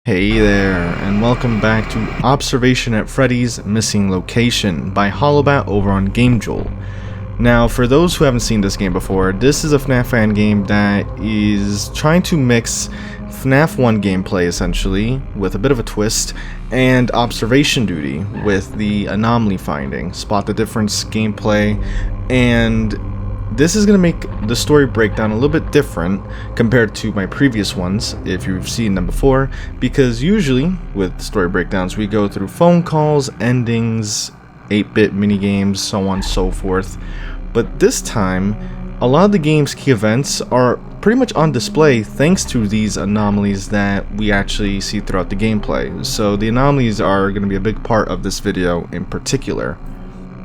Hey there, and welcome back to Observation at Freddy's Missing Location by Hollowbat over on GameJolt. Now, for those who haven't seen this game before, this is a FNAF fan game that is trying to mix FNAF 1 gameplay, essentially, with a bit of a twist, and observation duty with the anomaly finding, spot the difference gameplay, and this is going to make the story breakdown a little bit different compared to my previous ones, if you've seen them before, because usually, with story breakdowns, we go through phone calls, endings, 8-bit minigames, so on and so forth. But this time, a lot of the game's key events are pretty much on display thanks to these anomalies that we actually see throughout the gameplay. So the anomalies are going to be a big part of this video in particular.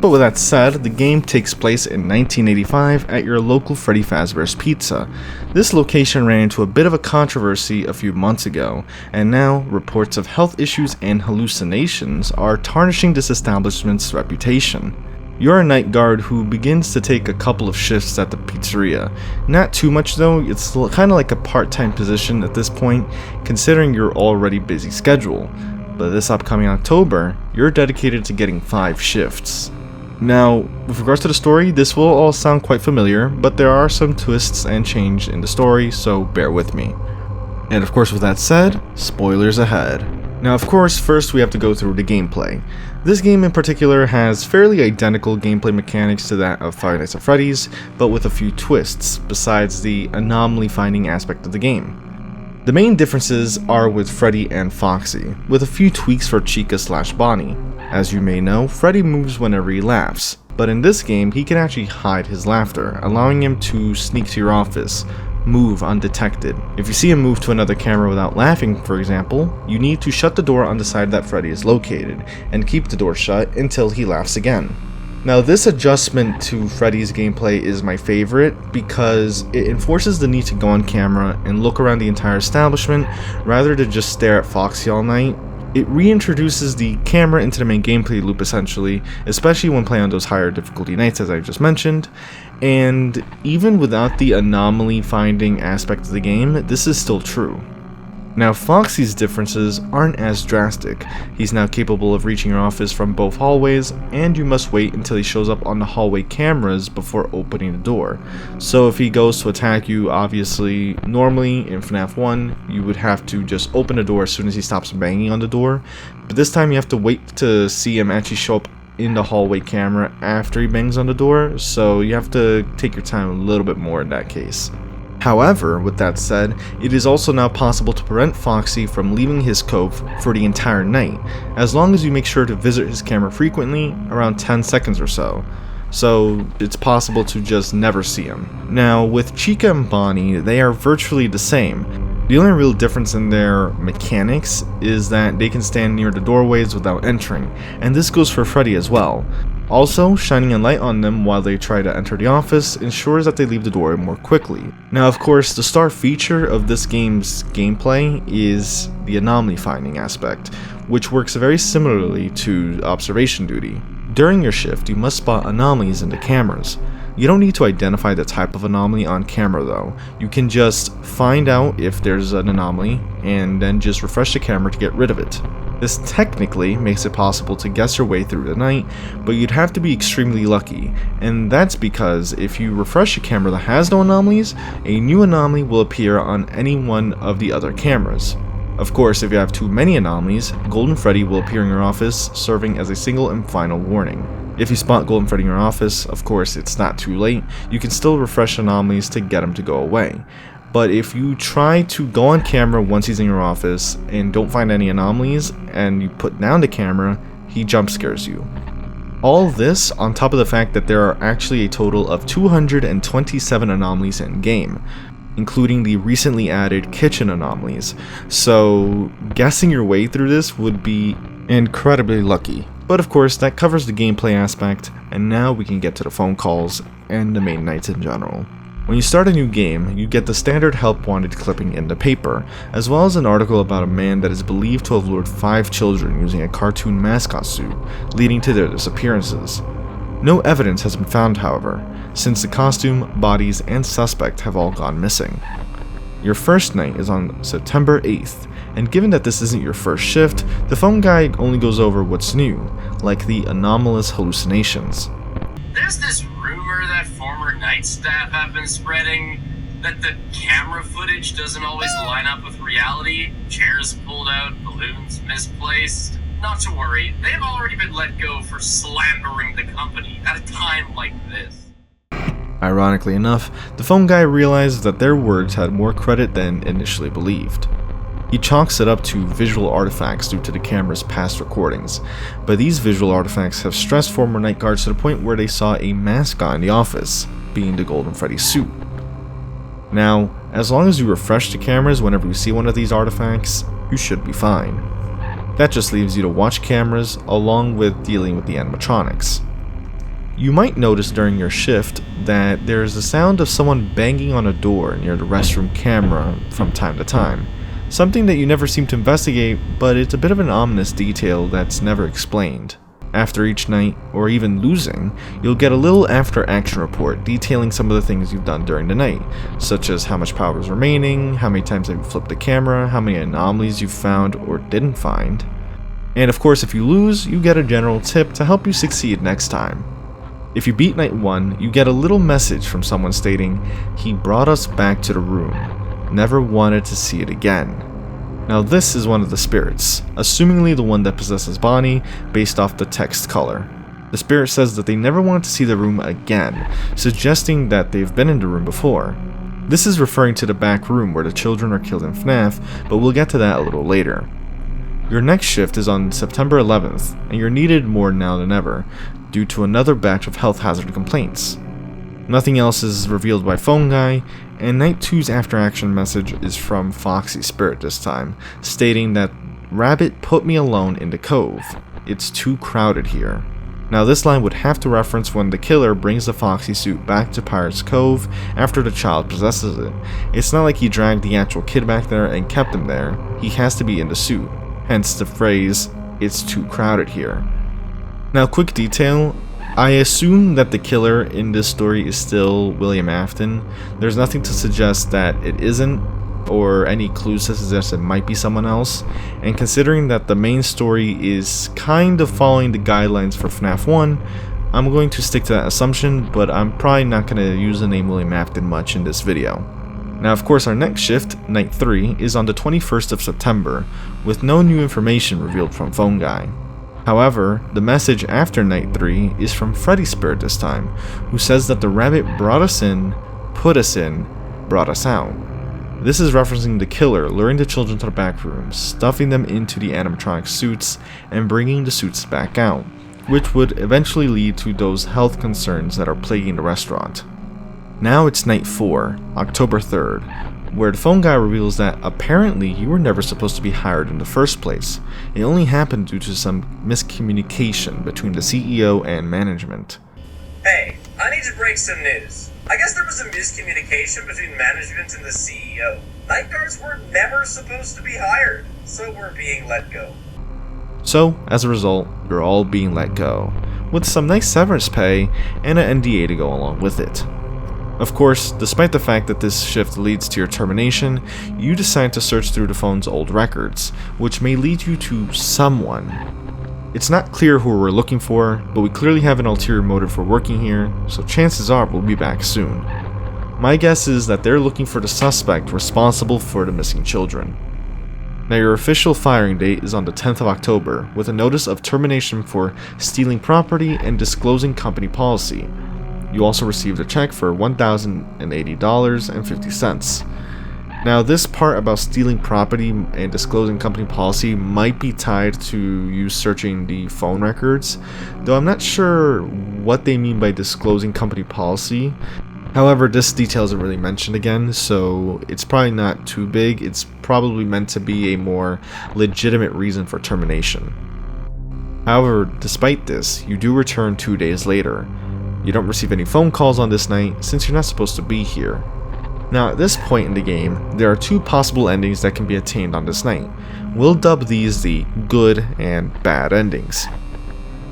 But with that said, the game takes place in 1985 at your local Freddy Fazbear's Pizza. This location ran into a bit of a controversy a few months ago, and now reports of health issues and hallucinations are tarnishing this establishment's reputation. You're a night guard who begins to take a couple of shifts at the pizzeria. Not too much though, it's kind of like a part-time position at this point, considering your already busy schedule. But this upcoming October, you're dedicated to getting 5 shifts. Now, with regards to the story, this will all sound quite familiar, but there are some twists and change in the story, so bear with me. And of course, with that said, spoilers ahead. Now, of course, first we have to go through the gameplay. This game in particular has fairly identical gameplay mechanics to that of Five Nights at Freddy's, but with a few twists, besides the anomaly finding aspect of the game. The main differences are with Freddy and Foxy, with a few tweaks for Chica/Bonnie. As you may know, Freddy moves whenever he laughs, but in this game he can actually hide his laughter, allowing him to sneak to your office, move undetected. If you see him move to another camera without laughing, for example, you need to shut the door on the side that Freddy is located, and keep the door shut until he laughs again. Now, this adjustment to Freddy's gameplay is my favorite because it enforces the need to go on camera and look around the entire establishment rather than just stare at Foxy all night. It reintroduces the camera into the main gameplay loop essentially, especially when playing on those higher difficulty nights as I just mentioned, and even without the anomaly finding aspect of the game, this is still true. Now, Foxy's differences aren't as drastic. He's now capable of reaching your office from both hallways, and you must wait until he shows up on the hallway cameras before opening the door. So if he goes to attack you, obviously, normally in FNAF 1, you would have to just open the door as soon as he stops banging on the door, but this time you have to wait to see him actually show up in the hallway camera after he bangs on the door, so you have to take your time a little bit more in that case. However, with that said, it is also now possible to prevent Foxy from leaving his cove for the entire night, as long as you make sure to visit his camera frequently, around 10 seconds or so. So it's possible to just never see him. Now, with Chica and Bonnie, they are virtually the same. The only real difference in their mechanics is that they can stand near the doorways without entering, and this goes for Freddy as well. Also, shining a light on them while they try to enter the office ensures that they leave the door more quickly. Now, of course, the star feature of this game's gameplay is the anomaly finding aspect, which works very similarly to observation duty. During your shift, you must spot anomalies in the cameras. You don't need to identify the type of anomaly on camera though. You can just find out if there's an anomaly and then just refresh the camera to get rid of it. This technically makes it possible to guess your way through the night, but you'd have to be extremely lucky, and that's because if you refresh a camera that has no anomalies, a new anomaly will appear on any one of the other cameras. Of course, if you have too many anomalies, Golden Freddy will appear in your office, serving as a single and final warning. If you spot Golden Freddy in your office, of course it's not too late, you can still refresh anomalies to get him to go away. But if you try to go on camera once he's in your office and don't find any anomalies, and you put down the camera, he jump scares you. All this on top of the fact that there are actually a total of 227 anomalies in game, including the recently added kitchen anomalies, so guessing your way through this would be incredibly lucky. But of course, that covers the gameplay aspect, and now we can get to the phone calls and the main nights in general. When you start a new game, you get the standard help wanted clipping in the paper, as well as an article about a man that is believed to have lured 5 children using a cartoon mascot suit, leading to their disappearances. No evidence has been found, however, since the costume, bodies, and suspect have all gone missing. Your first night is on September 8th, And given that this isn't your first shift, the phone guy only goes over what's new, like the anomalous hallucinations. There's this rumor that former night staff have been spreading that the camera footage doesn't always line up with reality. Chairs pulled out, balloons misplaced. Not to worry, they've already been let go for slandering the company at a time like this. Ironically enough, the phone guy realizes that their words had more credit than initially believed. He chalks it up to visual artifacts due to the camera's past recordings, but these visual artifacts have stressed former night guards to the point where they saw a mascot in the office, being the Golden Freddy suit. Now, as long as you refresh the cameras whenever you see one of these artifacts, you should be fine. That just leaves you to watch cameras along with dealing with the animatronics. You might notice during your shift that there is the sound of someone banging on a door near the restroom camera from time to time. Something that you never seem to investigate, but it's a bit of an ominous detail that's never explained. After each night, or even losing, you'll get a little after-action report detailing some of the things you've done during the night, such as how much power is remaining, how many times have you flipped the camera, how many anomalies you've found or didn't find. And of course, if you lose, you get a general tip to help you succeed next time. If you beat night 1, you get a little message from someone stating, "He brought us back to the room. Never wanted to see it again." Now this is one of the spirits, assumingly the one that possesses Bonnie based off the text color. The spirit says that they never want to see the room again, suggesting that they've been in the room before. This is referring to the back room where the children are killed in FNAF, but we'll get to that a little later. Your next shift is on September 11th, and you're needed more now than ever, due to another batch of health hazard complaints. Nothing else is revealed by Phone Guy, and Night 2's after-action message is from Foxy Spirit this time, stating that Rabbit put me alone in the cove. It's too crowded here. Now this line would have to reference when the killer brings the Foxy suit back to Pirate's Cove after the child possesses it. It's not like he dragged the actual kid back there and kept him there, he has to be in the suit, hence the phrase, "It's too crowded here." Now quick detail, I assume that the killer in this story is still William Afton. There's nothing to suggest that it isn't, or any clues to suggest it might be someone else, and considering that the main story is kind of following the guidelines for FNAF 1, I'm going to stick to that assumption, but I'm probably not going to use the name William Afton much in this video. Now of course our next shift, Night 3, is on the 21st of September, with no new information revealed from Phone Guy. However, the message after Night 3 is from Freddy's Spirit this time, who says that the rabbit brought us in, put us in, brought us out. This is referencing the killer luring the children to the back rooms, stuffing them into the animatronic suits, and bringing the suits back out, which would eventually lead to those health concerns that are plaguing the restaurant. Now it's Night 4, October 3rd, where the phone guy reveals that apparently you were never supposed to be hired in the first place. It only happened due to some miscommunication between the CEO and management. Hey, I need to break some news. I guess there was a miscommunication between management and the CEO. Night guards were never supposed to be hired, so we're being let go. So, as a result, you're all being let go, with some nice severance pay and an NDA to go along with it. Of course, despite the fact that this shift leads to your termination, you decide to search through the phone's old records, which may lead you to someone. It's not clear who we're looking for, but we clearly have an ulterior motive for working here, so chances are we'll be back soon. My guess is that they're looking for the suspect responsible for the missing children. Now your official firing date is on the 10th of October, with a notice of termination for stealing property and disclosing company policy. You also received a check for $1,080.50. Now this part about stealing property and disclosing company policy might be tied to you searching the phone records, though I'm not sure what they mean by disclosing company policy. However, this detail isn't really mentioned again, so it's probably not too big. It's probably meant to be a more legitimate reason for termination. However, despite this, you do return 2 days later. You don't receive any phone calls on this night since you're not supposed to be here. Now at this point in the game, there are two possible endings that can be attained on this night. We'll dub these the good and bad endings.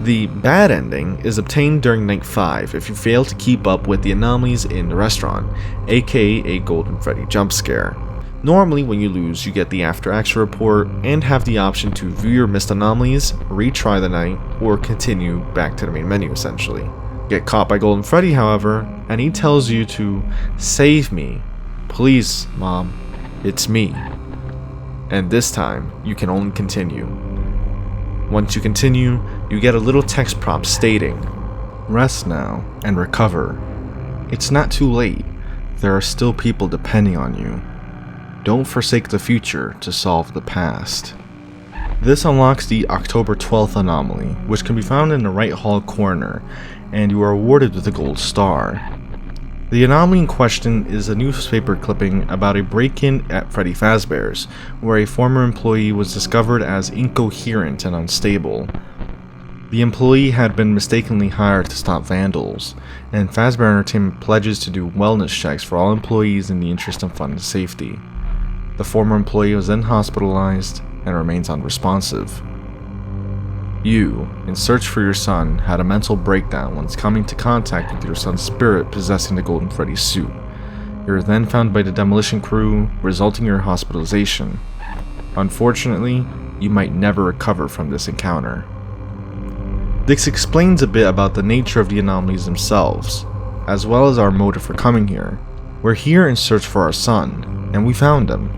The bad ending is obtained during Night 5 if you fail to keep up with the anomalies in the restaurant, aka a Golden Freddy jump scare. Normally when you lose, you get the after action report and have the option to view your missed anomalies, retry the night, or continue back to the main menu essentially. Get caught by Golden Freddy, however, and he tells you to save me. Please, Mom, it's me. And this time, you can only continue. Once you continue, you get a little text prompt stating, "Rest now and recover. It's not too late. There are still people depending on you. Don't forsake the future to solve the past." This unlocks the October 12th anomaly, which can be found in the right hall corner, and you are awarded with a gold star. The anomaly in question is a newspaper clipping about a break-in at Freddy Fazbear's, where a former employee was discovered as incoherent and unstable. The employee had been mistakenly hired to stop vandals, and Fazbear Entertainment pledges to do wellness checks for all employees in the interest of fun and safety. The former employee was then hospitalized and remains unresponsive. You, in search for your son, had a mental breakdown once coming to contact with your son's spirit possessing the Golden Freddy suit. You were then found by the demolition crew, resulting in your hospitalization. Unfortunately, you might never recover from this encounter. This explains a bit about the nature of the anomalies themselves, as well as our motive for coming here. We're here in search for our son, and we found him,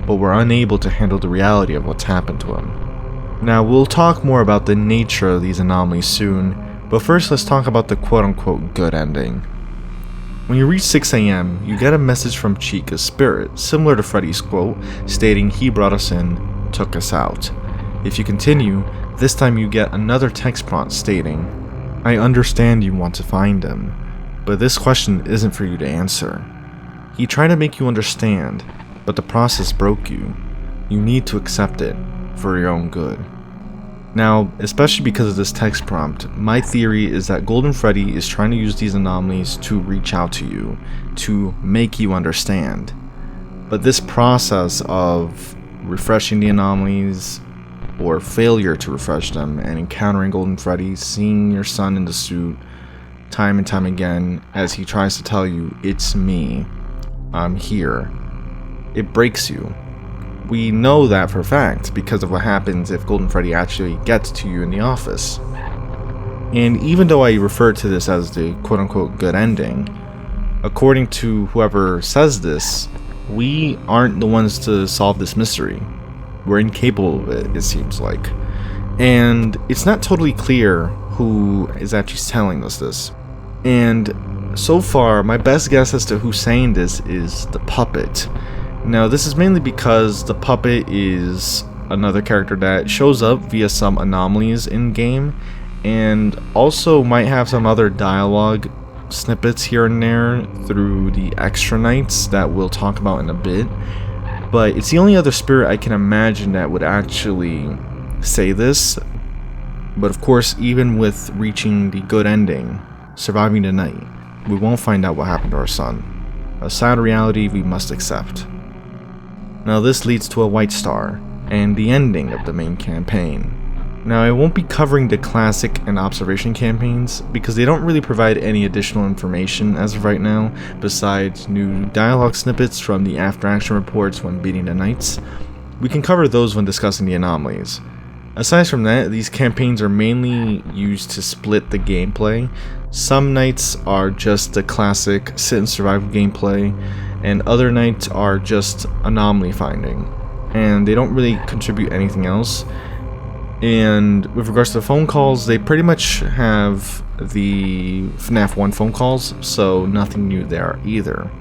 but we're unable to handle the reality of what's happened to him. Now, we'll talk more about the nature of these anomalies soon, but first let's talk about the quote-unquote good ending. When you reach 6 AM, you get a message from Chica's spirit, similar to Freddy's quote, stating he brought us in, took us out. If you continue, this time you get another text prompt stating, "I understand you want to find him, but this question isn't for you to answer. He tried to make you understand, but the process broke you. You need to accept it, for your own good." Now, especially because of this text prompt, my theory is that Golden Freddy is trying to use these anomalies to reach out to you, to make you understand. But this process of refreshing the anomalies, or failure to refresh them, and encountering Golden Freddy, seeing your son in the suit, time and time again, as he tries to tell you, "It's me, I'm here," it breaks you. We know that for a fact because of what happens if Golden Freddy actually gets to you in the office. And even though I refer to this as the quote-unquote good ending, according to whoever says this, we aren't the ones to solve this mystery. We're incapable of it, it seems like. And it's not totally clear who is actually telling us this. And so far, my best guess as to who's saying this is the puppet. Now, this is mainly because the puppet is another character that shows up via some anomalies in-game, and also might have some other dialogue snippets here and there through the extra nights that we'll talk about in a bit. But it's the only other spirit I can imagine that would actually say this. But of course, even with reaching the good ending, surviving the night, we won't find out what happened to our son. A sad reality we must accept. Now this leads to a white star, and the ending of the main campaign. Now I won't be covering the classic and observation campaigns, because they don't really provide any additional information as of right now, besides new dialogue snippets from the after action reports when beating the knights. We can cover those when discussing the anomalies. Aside from that, these campaigns are mainly used to split the gameplay. Some nights are just the classic sit and survive gameplay, and other nights are just anomaly finding, and they don't really contribute anything else. And with regards to the phone calls, they pretty much have the FNAF 1 phone calls, so nothing new there either.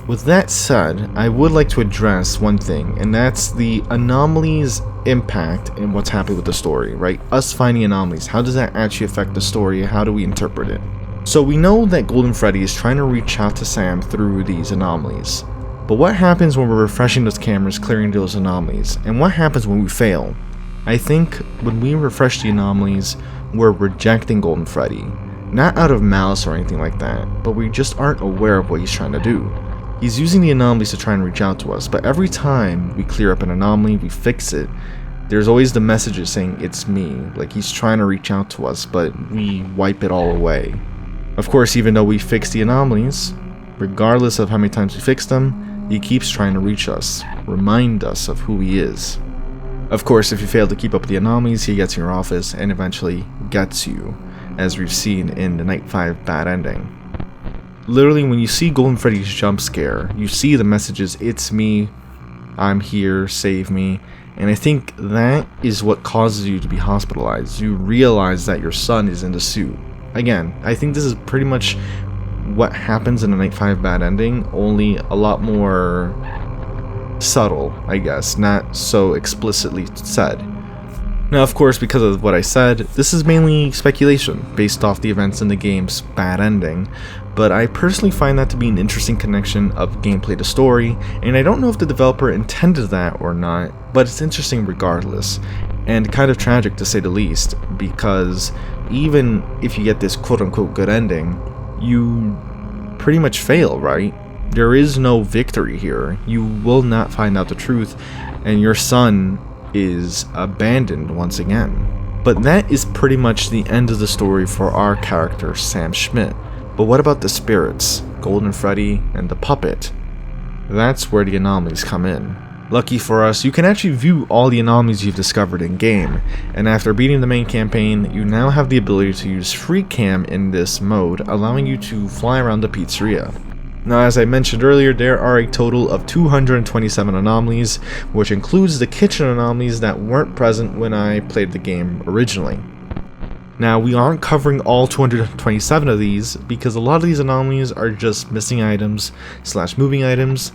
With that said, I would like to address one thing, and that's the anomalies impact and what's happening with the story, right? Us finding anomalies, how does that actually affect the story? How do we interpret it? So we know that Golden Freddy is trying to reach out to Sam through these anomalies. But what happens when we're refreshing those cameras, clearing those anomalies? And what happens when we fail? I think when we refresh the anomalies, we're rejecting Golden Freddy. Not out of malice or anything like that, but we just aren't aware of what he's trying to do. He's using the anomalies to try and reach out to us, but every time we clear up an anomaly, we fix it, there's always the messages saying, "It's me," like he's trying to reach out to us, but we wipe it all away. Of course, even though we fix the anomalies, regardless of how many times we fix them, He keeps trying to reach us, remind us of who he is. Of course, if you fail to keep up with the anomalies, he gets in your office and eventually gets you, as we've seen in the Night 5 bad ending. Literally, when you see Golden Freddy's jump scare, you see the messages, "It's me, I'm here, save me," and I think that is what causes you to be hospitalized. You realize that your son is in the suit. Again, I think this is pretty much what happens in the Night 5 bad ending, only a lot more subtle, I guess, not so explicitly said. Now, of course, because of what I said, this is mainly speculation based off the events in the game's bad ending, but I personally find that to be an interesting connection of gameplay to story, and I don't know if the developer intended that or not, but it's interesting regardless, and kind of tragic to say the least, because even if you get this quote-unquote good ending, you pretty much fail, right? There is no victory here. You will not find out the truth, and your son is abandoned once again. But that is pretty much the end of the story for our character, Sam Schmidt. But what about the spirits, Golden Freddy and the puppet? That's where the anomalies come in. Lucky for us, you can actually view all the anomalies you've discovered in-game, and after beating the main campaign, you now have the ability to use free cam in this mode, allowing you to fly around the pizzeria. Now, as I mentioned earlier, there are a total of 227 anomalies, which includes the kitchen anomalies that weren't present when I played the game originally. Now, we aren't covering all 227 of these, because a lot of these anomalies are just missing items, / moving items,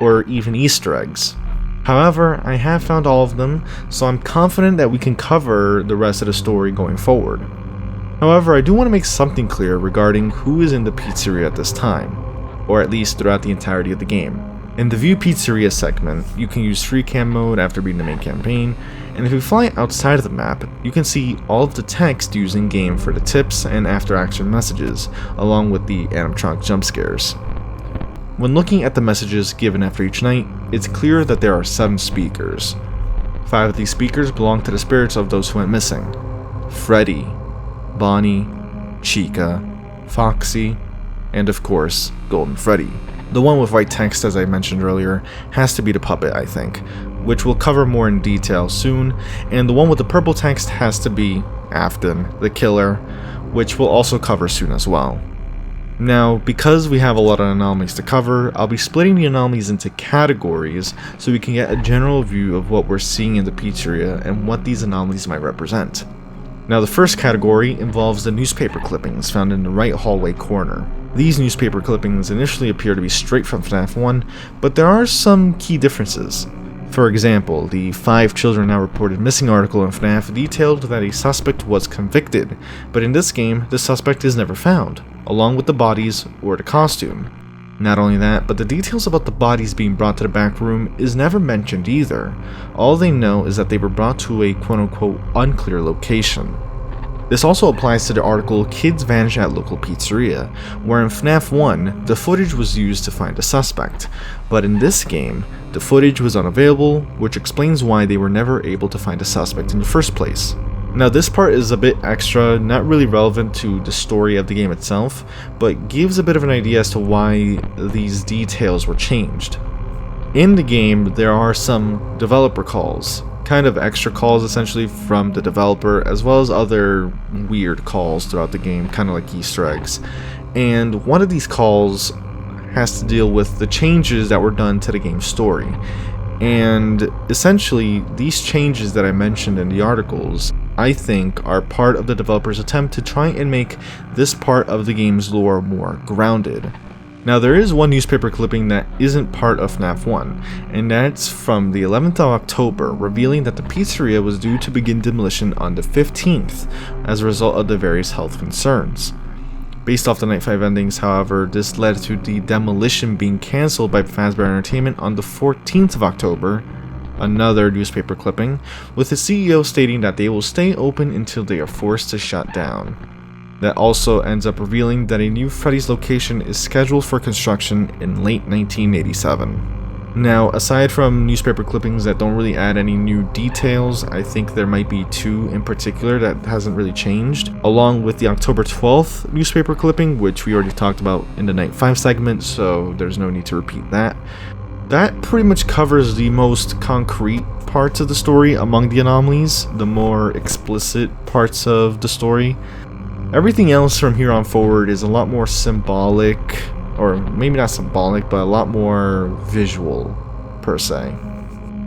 or even Easter eggs. However, I have found all of them, so I'm confident that we can cover the rest of the story going forward. However, I do want to make something clear regarding who is in the pizzeria at this time, or at least throughout the entirety of the game. In the View Pizzeria segment, you can use free cam mode after beating the main campaign, and if you fly outside of the map, you can see all of the text used in game for the tips and after action messages, along with the animatronic jump scares. When looking at the messages given after each night, it's clear that there are 7 speakers. 5 of these speakers belong to the spirits of those who went missing: Freddy, Bonnie, Chica, Foxy, and of course, Golden Freddy. The one with white text, as I mentioned earlier, has to be the puppet, I think, which we'll cover more in detail soon, and the one with the purple text has to be Afton, the killer, which we'll also cover soon as well. Now, because we have a lot of anomalies to cover, I'll be splitting the anomalies into categories so we can get a general view of what we're seeing in the pizzeria and what these anomalies might represent. Now, the first category involves the newspaper clippings found in the right hallway corner. These newspaper clippings initially appear to be straight from FNAF 1, but there are some key differences. For example, the 5 children now reported missing article in FNAF detailed that a suspect was convicted, but in this game, the suspect is never found, along with the bodies or the costume. Not only that, but the details about the bodies being brought to the back room is never mentioned either. All they know is that they were brought to a quote-unquote unclear location. This also applies to the article Kids Vanish at Local Pizzeria, where in FNAF 1, the footage was used to find a suspect, but in this game, the footage was unavailable, which explains why they were never able to find a suspect in the first place. Now, this part is a bit extra, not really relevant to the story of the game itself, but gives a bit of an idea as to why these details were changed. In the game, there are some developer calls, kind of extra calls essentially from the developer, as well as other weird calls throughout the game, kind of like Easter eggs. And one of these calls has to deal with the changes that were done to the game's story. And essentially, these changes that I mentioned in the articles, I think, are part of the developer's attempt to try and make this part of the game's lore more grounded. Now, there is one newspaper clipping that isn't part of FNAF 1, and that's from the 11th of October, revealing that the pizzeria was due to begin demolition on the 15th as a result of the various health concerns. Based off the Night 5 endings, however, this led to the demolition being cancelled by Fazbear Entertainment on the 14th of October, another newspaper clipping, with the CEO stating that they will stay open until they are forced to shut down. That also ends up revealing that a new Freddy's location is scheduled for construction in late 1987. Now, aside from newspaper clippings that don't really add any new details, I think there might be 2 in particular that hasn't really changed, along with the October 12th newspaper clipping, which we already talked about in the Night 5 segment, so there's no need to repeat that. That pretty much covers the most concrete parts of the story among the anomalies, the more explicit parts of the story. Everything else from here on forward is a lot more symbolic, or maybe not symbolic, but a lot more visual, per se.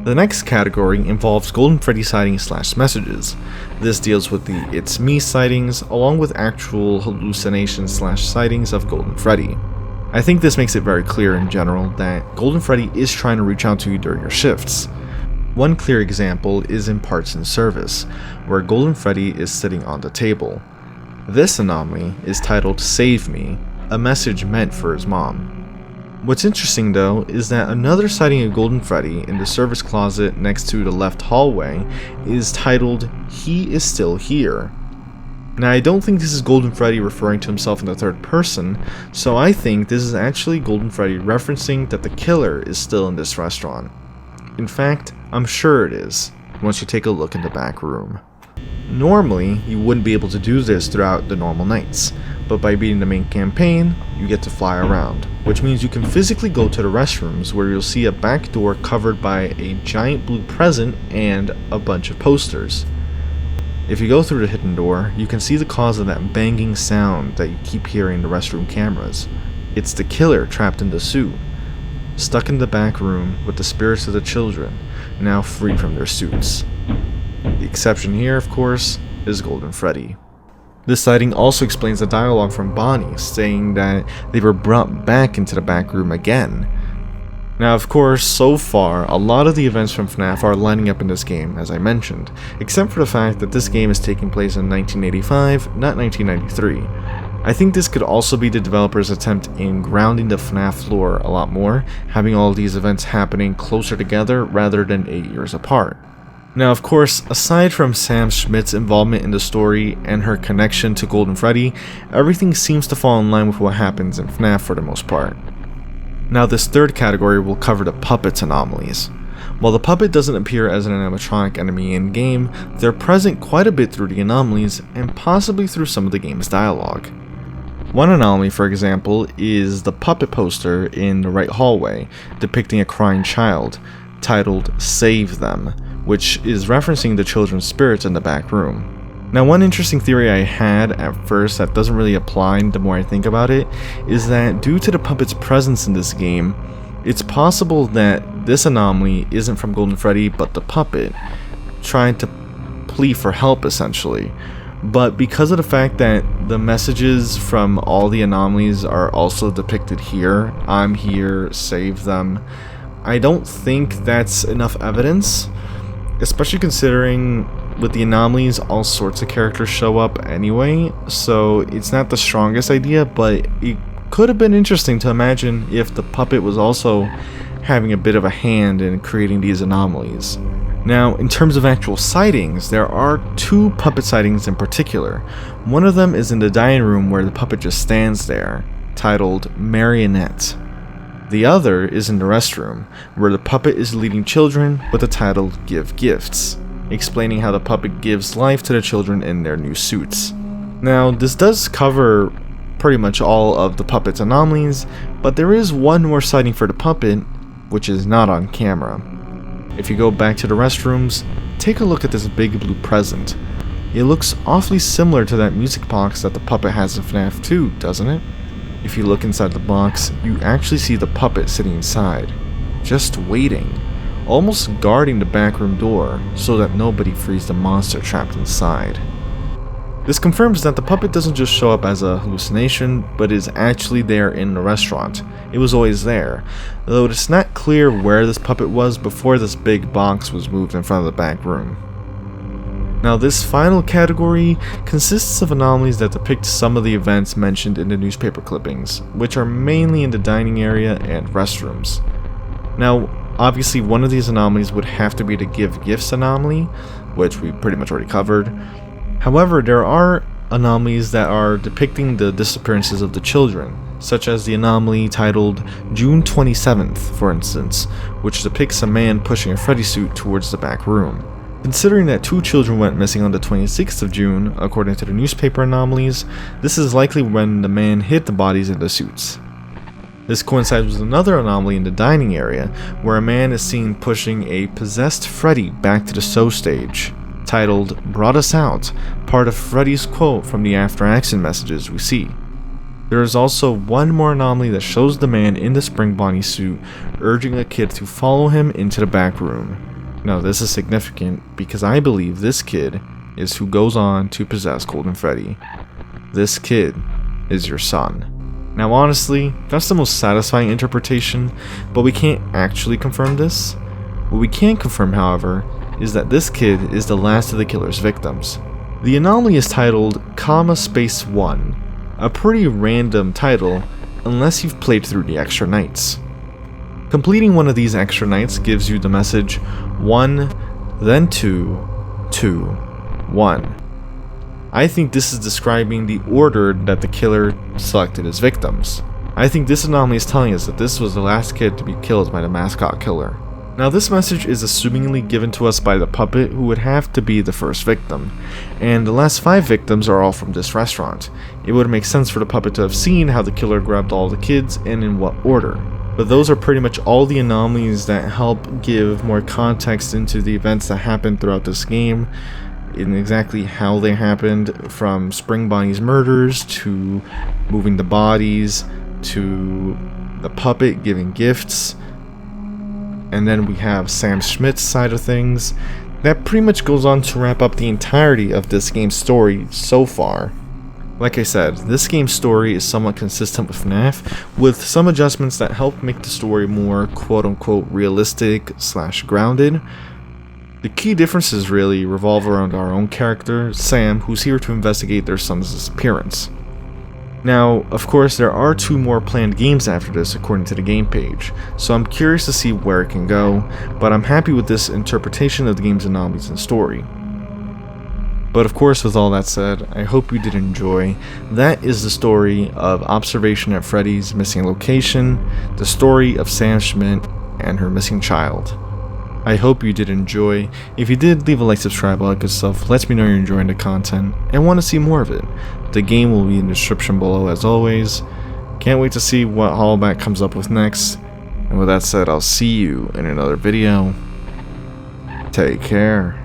The next category involves Golden Freddy sightings / messages. This deals with the It's Me sightings, along with actual hallucinations / sightings of Golden Freddy. I think this makes it very clear in general that Golden Freddy is trying to reach out to you during your shifts. One clear example is in Parts and Service, where Golden Freddy is sitting on the table. This anomaly is titled Save Me, a message meant for his mom. What's interesting though is that another sighting of Golden Freddy in the service closet next to the left hallway is titled He Is Still Here. Now I don't think this is Golden Freddy referring to himself in the third person, so I think this is actually Golden Freddy referencing that the killer is still in this restaurant. In fact, I'm sure it is, once you take a look in the back room. Normally, you wouldn't be able to do this throughout the normal nights, but by beating the main campaign, you get to fly around, which means you can physically go to the restrooms where you'll see a back door covered by a giant blue present and a bunch of posters. If you go through the hidden door, you can see the cause of that banging sound that you keep hearing in the restroom cameras. It's the killer trapped in the suit, stuck in the back room with the spirits of the children, now free from their suits. The exception here, of course, is Golden Freddy. This sighting also explains the dialogue from Bonnie, saying that they were brought back into the back room again. Now, of course, so far, a lot of the events from FNAF are lining up in this game, as I mentioned, except for the fact that this game is taking place in 1985, not 1993. I think this could also be the developer's attempt in grounding the FNAF lore a lot more, having all of these events happening closer together rather than 8 years apart. Now, of course, aside from Sam Schmidt's involvement in the story and her connection to Golden Freddy, everything seems to fall in line with what happens in FNAF for the most part. Now, this third category will cover the puppet's anomalies. While the puppet doesn't appear as an animatronic enemy in-game, they're present quite a bit through the anomalies and possibly through some of the game's dialogue. One anomaly, for example, is the puppet poster in the right hallway, depicting a crying child, titled Save Them, which is referencing the children's spirits in the back room. Now, one interesting theory I had at first that doesn't really apply the more I think about it, is that due to the puppet's presence in this game, it's possible that this anomaly isn't from Golden Freddy but the puppet, trying to plead for help essentially. But because of the fact that the messages from all the anomalies are also depicted here, I'm here, save them, I don't think that's enough evidence, especially considering with the anomalies all sorts of characters show up anyway, so it's not the strongest idea, but it could have been interesting to imagine if the puppet was also having a bit of a hand in creating these anomalies. Now, in terms of actual sightings, there are two puppet sightings in particular. One of them is in the dining room where the puppet just stands there, titled Marionette. The other is in the restroom, where the puppet is leading children with the title Give Gifts, explaining how the puppet gives life to the children in their new suits. Now, this does cover pretty much all of the puppet's anomalies, but there is one more sighting for the puppet, which is not on camera. If you go back to the restrooms, take a look at this big blue present. It looks awfully similar to that music box that the puppet has in FNAF 2, doesn't it? If you look inside the box, you actually see the puppet sitting inside, just waiting, almost guarding the backroom door so that nobody frees the monster trapped inside. This confirms that the puppet doesn't just show up as a hallucination, but is actually there in the restaurant. It was always there, though it's not clear where this puppet was before this big box was moved in front of the back room. Now, this final category consists of anomalies that depict some of the events mentioned in the newspaper clippings, which are mainly in the dining area and restrooms. Now, obviously one of these anomalies would have to be the Give Gifts anomaly, which we pretty much already covered. However, there are anomalies that are depicting the disappearances of the children, such as the anomaly titled June 27th, for instance, which depicts a man pushing a Freddy suit towards the back room. Considering that 2 children went missing on the 26th of June, according to the newspaper anomalies, this is likely when the man hid the bodies in the suits. This coincides with another anomaly in the dining area, where a man is seen pushing a possessed Freddy back to the show stage, titled "Brought Us Out," part of Freddy's quote from the after action messages we see. There is also one more anomaly that shows the man in the Spring Bonnie suit urging a kid to follow him into the back room. Now this is significant because I believe this kid is who goes on to possess Golden Freddy. This kid is your son. Now honestly, that's the most satisfying interpretation, but we can't actually confirm this. What we can confirm, however, is that this kid is the last of the killer's victims. The anomaly is titled "1", a pretty random title unless you've played through the extra nights. Completing one of these extra nights gives you the message 1, then 2, 2, 1. I think this is describing the order that the killer selected as victims. I think this anomaly is telling us that this was the last kid to be killed by the mascot killer. Now this message is assumingly given to us by the puppet, who would have to be the first victim, and the last 5 victims are all from this restaurant. It would make sense for the puppet to have seen how the killer grabbed all the kids and in what order. But those are pretty much all the anomalies that help give more context into the events that happened throughout this game, in exactly how they happened, from Spring Bonnie's murders to moving the bodies to the puppet giving gifts. And then we have Sam Schmidt's side of things. That pretty much goes on to wrap up the entirety of this game's story so far. Like I said, this game's story is somewhat consistent with FNAF, with some adjustments that help make the story more quote-unquote realistic/grounded. The key differences really revolve around our own character, Sam, who's here to investigate their son's disappearance. Now, of course, there are 2 more planned games after this according to the game page, so I'm curious to see where it can go, but I'm happy with this interpretation of the game's anomalies and story. But of course, with all that said, I hope you did enjoy. That is the story of Observation at Freddy's Missing Location, the story of Sam Schmidt and her missing child. I hope you did enjoy. If you did, leave a like, subscribe, all that good stuff. Lets me know you're enjoying the content and want to see more of it. The game will be in the description below as always. Can't wait to see what Hollowback comes up with next. And with that said, I'll see you in another video. Take care.